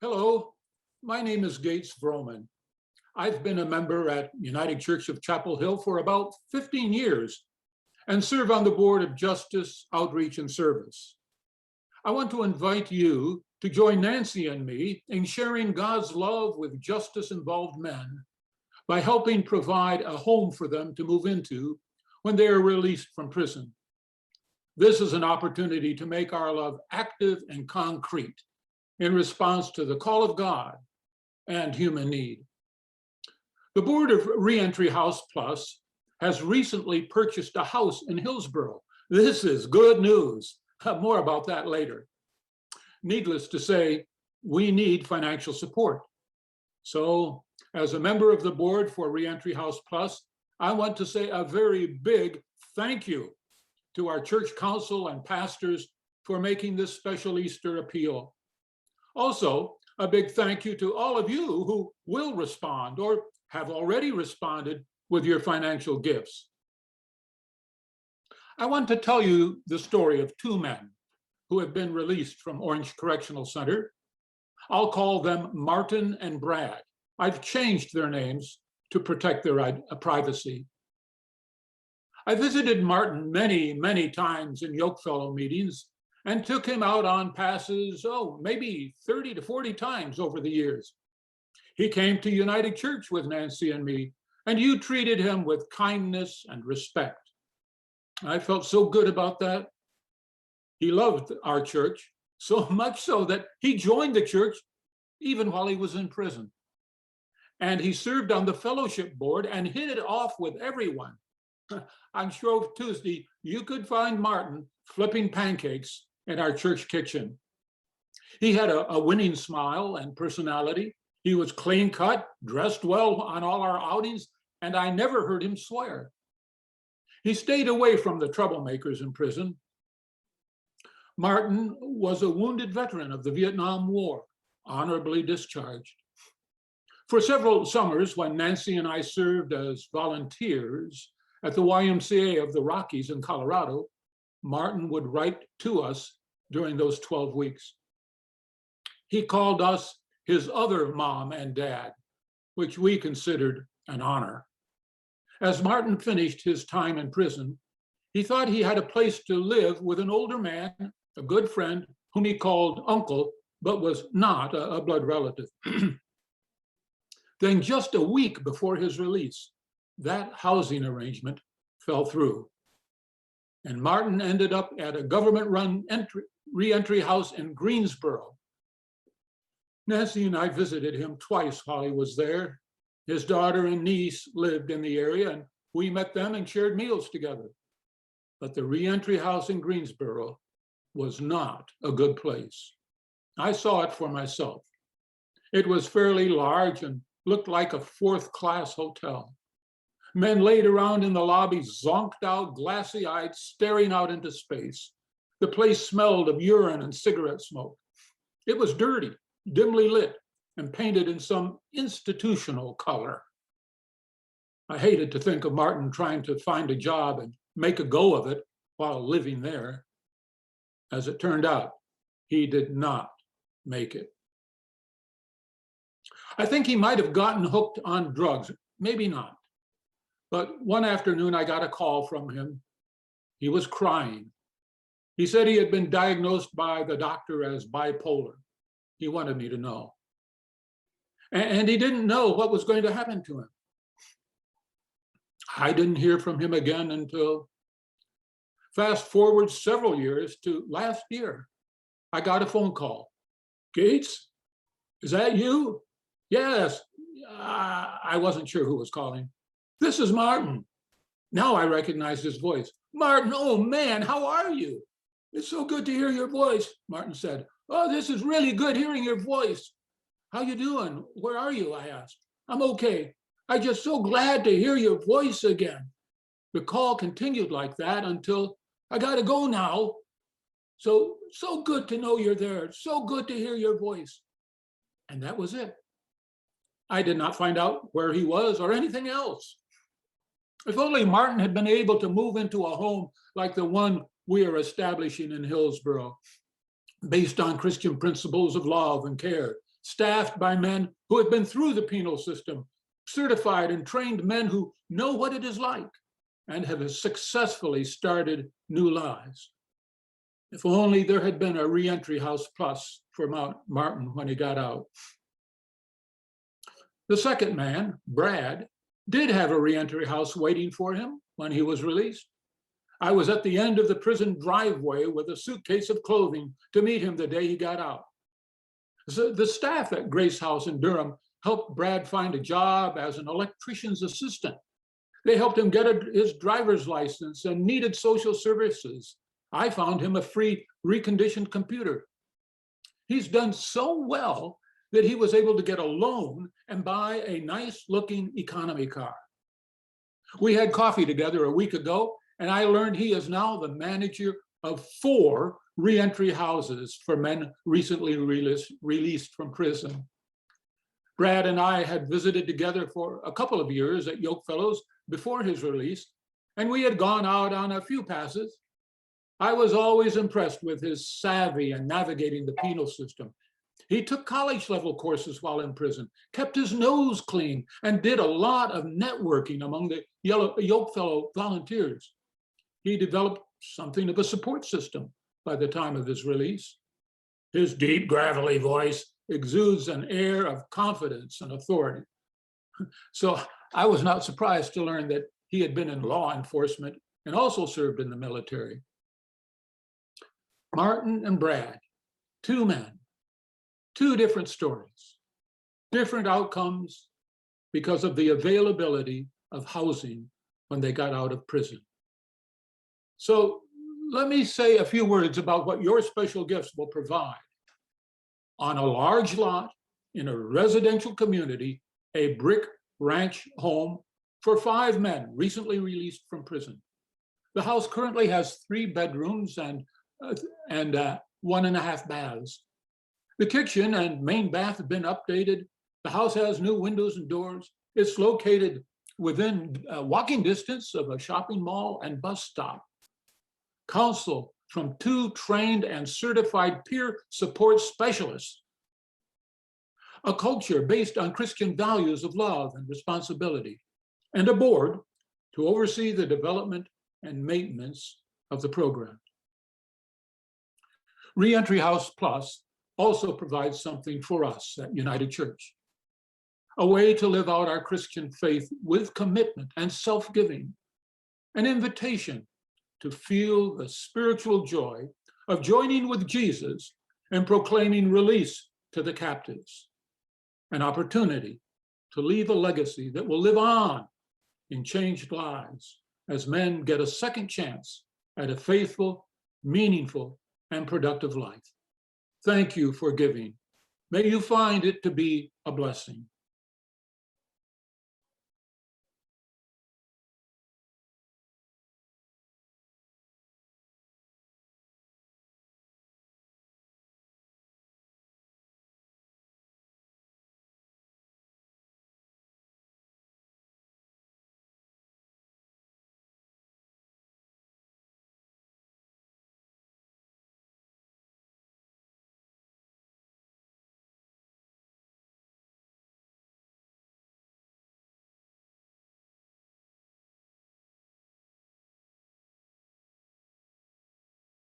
Hello, my name is Gates Vrooman. I've been a member at United Church of Chapel Hill for about 15 years and serve on the Board of Justice, Outreach, and Service. I want to invite you to join Nancy and me in sharing God's love with justice-involved men by helping provide a home for them to move into when they are released from prison. This is an opportunity to make our love active and concrete in response to the call of God and human need. The Board of Reentry House Plus has recently purchased a house in Hillsborough. This is good news. More about that later. Needless to say, we need financial support. So, as a member of the board for Reentry House Plus, I want to say a very big thank you to our church council and pastors for making this special Easter appeal. Also, a big thank you to all of you who will respond or have already responded with your financial gifts. I want to tell you the story of two men who have been released from Orange Correctional Center. I'll call them Martin and Brad. I've changed their names to protect their privacy. I visited Martin many times in Yokefellows meetings and took him out on passes, maybe 30 to 40 times over the years. He came to United Church with Nancy and me, and you treated him with kindness and respect. I felt so good about that. He loved our church, so much so that he joined the church even while he was in prison. And he served on the fellowship board and hit it off with everyone. On Shrove Tuesday, you could find Martin flipping pancakes in our church kitchen. He had a winning smile and personality. He was clean cut, dressed well on all our outings, and I never heard him swear. He stayed away from the troublemakers in prison. Martin was a wounded veteran of the Vietnam War, honorably discharged. For several summers, when Nancy and I served as volunteers at the YMCA of the Rockies in Colorado, Martin would write to us during those 12 weeks. He called us his other mom and dad, which we considered an honor. As Martin finished his time in prison, he thought he had a place to live with an older man, a good friend, whom he called uncle, but was not a blood relative. Then just a week before his release, that housing arrangement fell through. And Martin ended up at a government-run reentry house in Greensboro. Nancy and I visited him twice while he was there. His daughter and niece lived in the area, and we met them and shared meals together. But the reentry house in Greensboro was not a good place. I saw it for myself. It was fairly large and looked like a fourth-class hotel. Men laid around in the lobby, zonked out, glassy-eyed, staring out into space. The place smelled of urine and cigarette smoke. It was dirty, dimly lit, and painted in some institutional color. I hated to think of Martin trying to find a job and make a go of it while living there. As it turned out, he did not make it. I think he might have gotten hooked on drugs, maybe not. But one afternoon, I got a call from him. He was crying. He said he had been diagnosed by the doctor as bipolar. He wanted me to know. And he didn't know what was going to happen to him. I didn't hear from him again until, fast forward several years to last year. I got a phone call. Gates, is that you? Yes. I wasn't sure who was calling. This is Martin. Now I recognized his voice. Martin, oh man, how are you? It's so good to hear your voice, Martin said. Oh, this is really good hearing your voice. How you doing? Where are you? I asked. I'm okay. I'm just so glad to hear your voice again. The call continued like that until I gotta go now. So good to know you're there. So good to hear your voice. And that was it. I did not find out where he was or anything else. If only Martin had been able to move into a home like the one we are establishing in Hillsborough, based on Christian principles of love and care, staffed by men who have been through the penal system, certified and trained men who know what it is like and have successfully started new lives. If only there had been a Reentry House Plus for Martin when he got out. The second man, Brad, did have a reentry house waiting for him when he was released. I was at the end of the prison driveway with a suitcase of clothing to meet him the day he got out. So the staff at Grace House in Durham helped Brad find a job as an electrician's assistant. They helped him get his driver's license and needed social services. I found him a free reconditioned computer. He's done so well that he was able to get a loan and buy a nice looking economy car. We had coffee together a week ago, and I learned he is now the manager of 4 reentry houses for men recently released from prison. Brad and I had visited together for a couple of years at Yokefellows before his release, and we had gone out on a few passes. I was always impressed with his savvy in navigating the penal system. He took college-level courses while in prison, kept his nose clean, and did a lot of networking among the Yokefellow volunteers. He developed something of a support system by the time of his release. His deep, gravelly voice exudes an air of confidence and authority. So I was not surprised to learn that he had been in law enforcement and also served in the military. Martin and Brad, 2 men, 2 different stories, different outcomes because of the availability of housing when they got out of prison. So let me say a few words about what your special gifts will provide. On a large lot in a residential community, a brick ranch home for 5 men recently released from prison. The house currently has 3 bedrooms and 1.5 baths. The kitchen and main bath have been updated. The house has new windows and doors. It's located within walking distance of a shopping mall and bus stop. Counsel from 2 trained and certified peer support specialists. A culture based on Christian values of love and responsibility, and a board to oversee the development and maintenance of the program. Reentry House Plus also provides something for us at United Church, a way to live out our Christian faith with commitment and self-giving, an invitation to feel the spiritual joy of joining with Jesus and proclaiming release to the captives, an opportunity to leave a legacy that will live on in changed lives as men get a second chance at a faithful, meaningful, and productive life. Thank you for giving. May you find it to be a blessing.